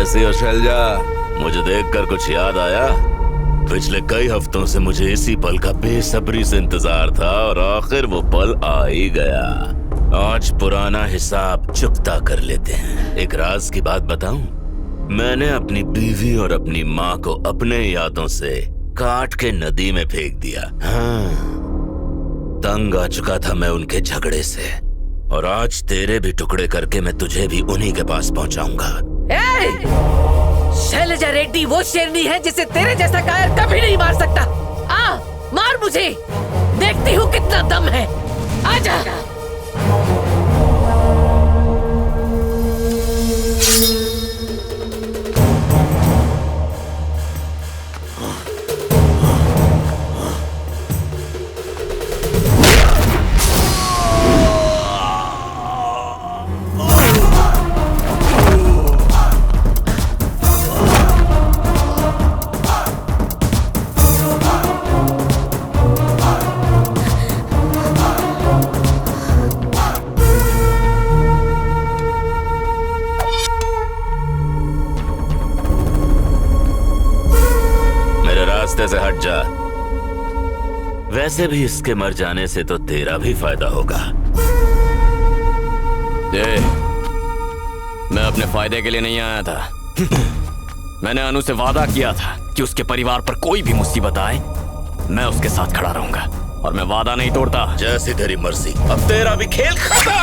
कैसी हो शैलजा? मुझे देखकर कुछ याद आया? पिछले कई हफ्तों से मुझे इसी पल का बेसब्री से इंतजार था और आखिर वो पल आ ही गया। आज पुराना हिसाब चुकता कर लेते हैं। एक राज की बात बताऊं? मैंने अपनी बीवी और अपनी माँ को अपने यादों से काट के नदी में फेंक दिया। हाँ, तंग आ चुका था मैं उनके झगड़े से, और आज तेरे भी टुकड़े करके मैं तुझे भी उन्हीं के पास पहुंचाऊंगा। शैलजा रेड्डी वो शेरनी है जिसे तेरे जैसा कायर कभी नहीं मार सकता। आ, मार मुझे, देखती हूँ कितना दम है। आजा। से हट जा। वैसे भी इसके मर जाने से तो तेरा भी फायदा होगा। मैं अपने फायदे के लिए नहीं आया था। मैंने अनु से वादा किया था कि उसके परिवार पर कोई भी मुसीबत आए मैं उसके साथ खड़ा रहूंगा, और मैं वादा नहीं तोड़ता। जैसी तेरी मर्जी, अब तेरा भी खेल खत्म।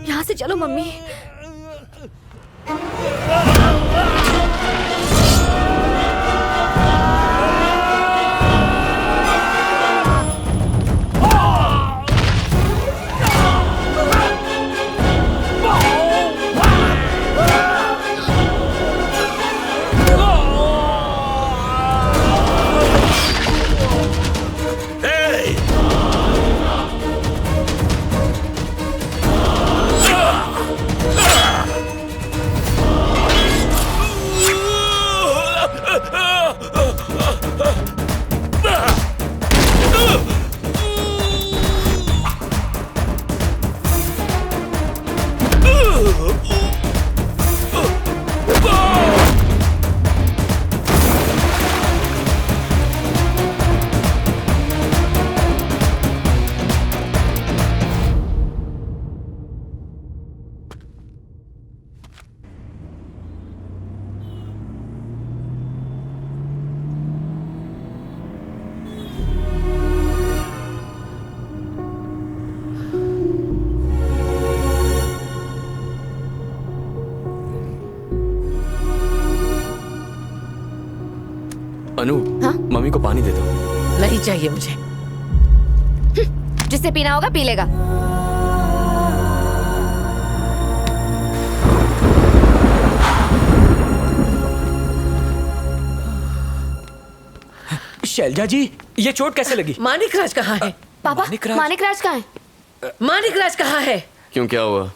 यहाँ से चलो मम्मी। अनु, हाँ? मम्मी को पानी दे दो। नहीं चाहिए मुझे। जिससे पीना होगा पी लेगा। शैलजा जी, ये चोट कैसे लगी? मानिकराज कहाँ है? पापा मानिकराज? मानिकराज कहाँ है? मानिकराज कहाँ है? क्यों, क्या हुआ?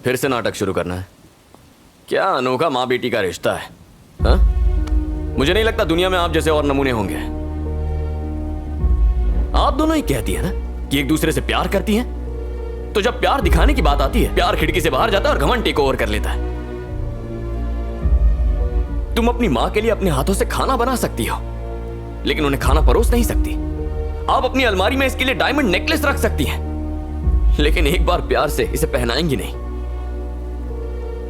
फिर से नाटक शुरू करना है? क्या अनोखा माँ बेटी का रिश्ता है, हा? मुझे नहीं लगता दुनिया में आप जैसे और नमूने होंगे। आप दोनों ही कहती है ना कि एक दूसरे से प्यार करती हैं, तो जब प्यार दिखाने की बात आती है, प्यार खिड़की से बाहर जाता है और घमंड टेक ओवर कर लेता है। तुम अपनी माँ के लिए अपने हाथों से खाना बना सकती हो, लेकिन उन्हें खाना परोस नहीं सकती। आप अपनी अलमारी में इसके लिए डायमंड नेकलेस रख सकती हैं, लेकिन एक बार प्यार से इसे पहनाएंगी नहीं।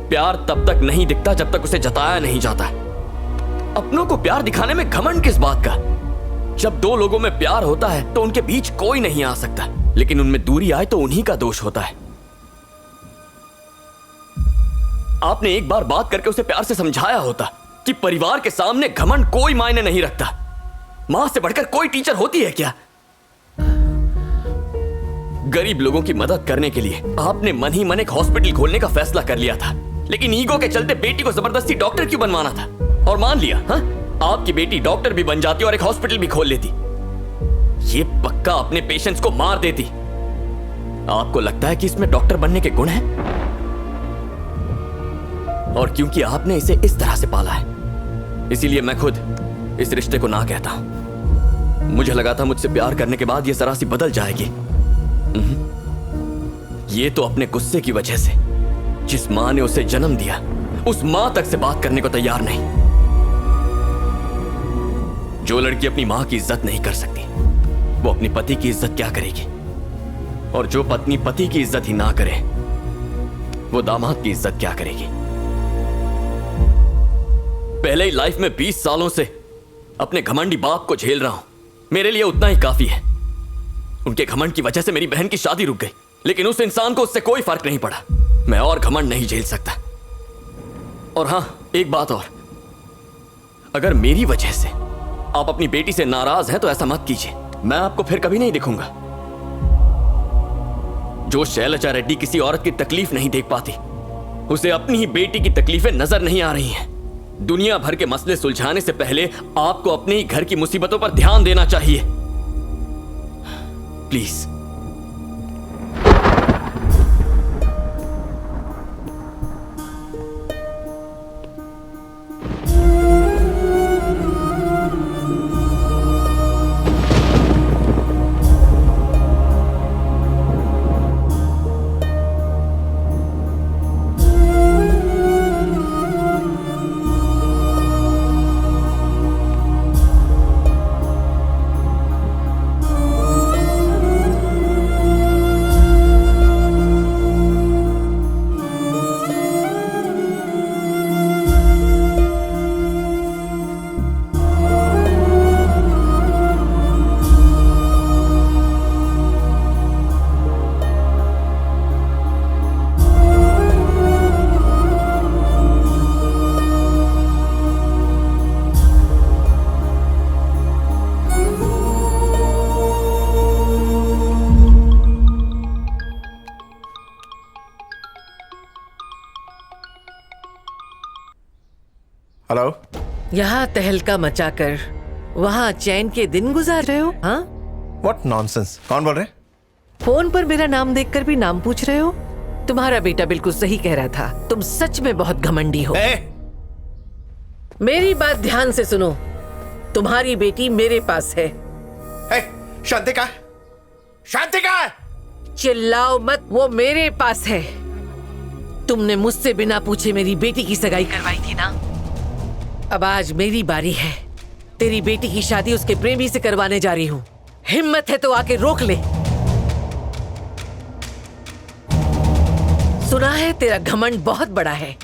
प्यार तब तक नहीं दिखता जब तक उसे जताया नहीं जाता। अपनों को प्यार दिखाने में घमंड किस बात का? जब दो लोगों में प्यार होता है तो उनके बीच कोई नहीं आ सकता, लेकिन उनमें दूरी आए तो उन्हीं का दोष होता है। आपने एक बार बात करके उसे प्यार से समझाया होता कि परिवार के सामने घमंड कोई मायने नहीं रखता। मां से बढ़कर कोई टीचर होती है क्या? गरीब लोगों की मदद करने के लिए आपने मन ही मन एक हॉस्पिटल खोलने का फैसला कर लिया था, लेकिन ईगो के चलते बेटी को जबरदस्ती डॉक्टर क्यों बनवाना था? और मान लिया, हाँ, आपकी बेटी डॉक्टर भी बन जाती और एक हॉस्पिटल भी खोल लेती। ये पक्का अपने पेशेंट्स को मार देती। आपको लगता है कि इसमें डॉक्टर बनने के गुण हैं? और क्योंकि आपने इसे इस तरह से पाला है, इसीलिए मैं खुद इस रिश्ते को ना कहता हूं। मुझे लगा था मुझसे प्यार करने के बाद ये जरा सी बदल जाएगी। ये तो अपने गुस्से की वजह से, जिस मां ने उसे जन्म दिया, उस मां तक से बात करने को तैयार नहीं। जो लड़की अपनी मां की इज्जत नहीं कर सकती, वो अपनी पति की इज्जत क्या करेगी? और जो पत्नी पति की इज्जत ही ना करे, वो दामाद की इज्जत क्या करेगी? पहले ही लाइफ में 20 सालों से अपने घमंडी बाप को झेल रहा हूं। मेरे लिए उतना ही काफी है। उनके घमंड की वजह से मेरी बहन की शादी रुक गई, लेकिन उस इंसान को उससे कोई फर्क नहीं पड़ा। मैं और घमंड नहीं झेल सकता। और हां, एक बात और, अगर मेरी वजह से आप अपनी बेटी से नाराज हैं तो ऐसा मत कीजिए। मैं आपको फिर कभी नहीं दिखूंगा। जो शैलजा रेड्डी किसी औरत की तकलीफ नहीं देख पाती, उसे अपनी ही बेटी की तकलीफें नजर नहीं आ रही हैं। दुनिया भर के मसले सुलझाने से पहले आपको अपने ही घर की मुसीबतों पर ध्यान देना चाहिए। प्लीज। हेलो। यहाँ तहलका मचाकर वहाँ चैन के दिन गुजार रहे हो? हाँ, व्हाट नॉनसेंस। कौन बोल रहे? फोन पर मेरा नाम देखकर भी नाम पूछ रहे हो? तुम्हारा बेटा बिल्कुल सही कह रहा था, तुम सच में बहुत घमंडी हो। मेरी बात ध्यान से सुनो, तुम्हारी बेटी मेरे पास है। शांति का? शांति का? चिल्लाओ मत, वो मेरे पास है। तुमने मुझसे बिना पूछे मेरी बेटी की सगाई करवाई थी ना? अब आज मेरी बारी है। तेरी बेटी की शादी उसके प्रेमी से करवाने जा रही हूँ। हिम्मत है तो आके रोक ले। सुना है तेरा घमंड बहुत बड़ा है,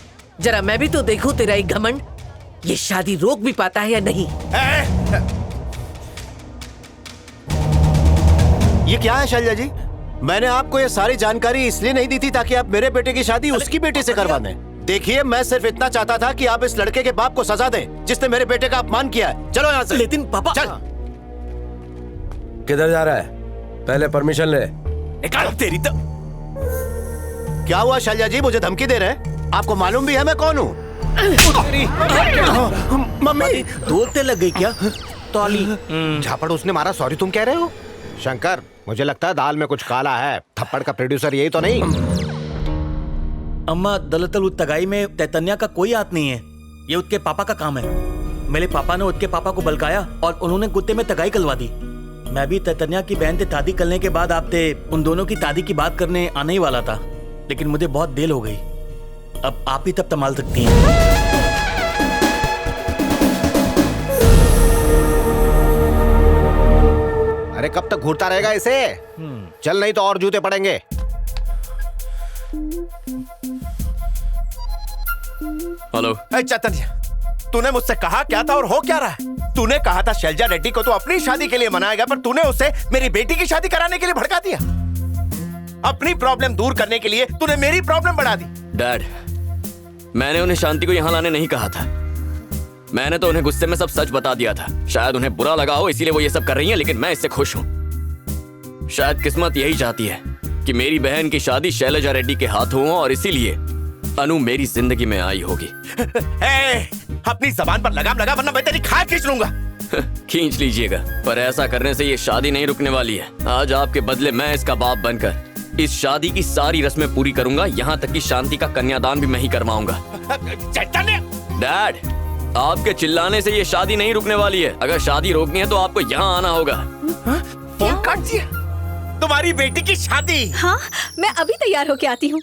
जरा मैं भी तो देखूं तेरा एक घमंड ये शादी रोक भी पाता है या नहीं। ये क्या है शैलजा जी? मैंने आपको ये सारी जानकारी इसलिए नहीं दी थी ताकि आप मेरे बेटे की शादी उसकी बेटी से करवा दें। देखिए, मैं सिर्फ इतना चाहता था कि आप इस लड़के के बाप को सजा दें जिसने मेरे बेटे का अपमान किया है। चलो यहाँ से। लेकिन पापा, चल। किधर जा रहा है? पहले परमिशन ले। तेरी तो क्या हुआ शैलजा जी, मुझे धमकी दे रहे हैं? आपको मालूम भी है मैं कौन हूँ? मम्मी, बोलते लग गई क्या? ताली। झापड़ उसने मारा, सॉरी तुम कह रहे हो? शंकर, मुझे लगता है दाल में कुछ काला है। थप्पड़ का प्रोड्यूसर यही तो नहीं? अम्मा, दरअसल उस तगाई में तैतन्या का कोई हाथ नहीं है। ये उसके पापा का काम है। मेरे पापा ने उसके पापा को बलकाया और उन्होंने कुत्ते में तगाई करवा दी। मैं भी तैतन्या की बहन से शादी करने के बाद आपसे उन दोनों की शादी की बात करने आने ही वाला था, लेकिन मुझे बहुत देर हो गई। अब आप ही तब संभाल सकती हैं। अरे कब तक घूरता रहेगा इसे? चल, नहीं तो और जूते पड़ेंगे। हेलो। चैतन्य, तूने मुझसे कहा क्या था और हो क्या रहा है? तूने कहा था शैलजा रेड्डी को तो अपनी शादी के लिए मनाएगा, पर तूने उसे मेरी बेटी की शादी कराने के लिए भड़का दिया। अपनी प्रॉब्लम दूर करने के लिए तूने मेरी प्रॉब्लम बढ़ा दी। डैड, मैंने उन्हें शांति को यहाँ लाने नहीं कहा था। मैंने तो उन्हें गुस्से में सब सच बता दिया था। शायद उन्हें बुरा लगा हो, इसीलिए वो ये सब कर रही हैं, लेकिन मैं इससे खुश हूँ। शायद किस्मत यही चाहती है कि मेरी बहन की शादी शैलजा रेड्डी के हाथ हो, और इसीलिए अनु मेरी जिंदगी में आई होगी। अपनी जबान पर लगाम लगा, वरना मैं तेरी खाल खींच लूंगा। खींच लीजिएगा, पर ऐसा करने से ये शादी नहीं रुकने वाली है। आज आपके बदले मैं इसका बाप बनकर इस शादी की सारी रस्में पूरी करूंगा, यहाँ तक कि शांति का कन्यादान भी मैं ही करवाऊंगा। डैड, आपके चिल्लाने से ये शादी नहीं रुकने वाली है। अगर शादी रोकनी है तो आपको यहाँ आना होगा। फोन काट दिया। तुम्हारी बेटी की शादी। हाँ, मैं अभी तैयार होके आती हूँ।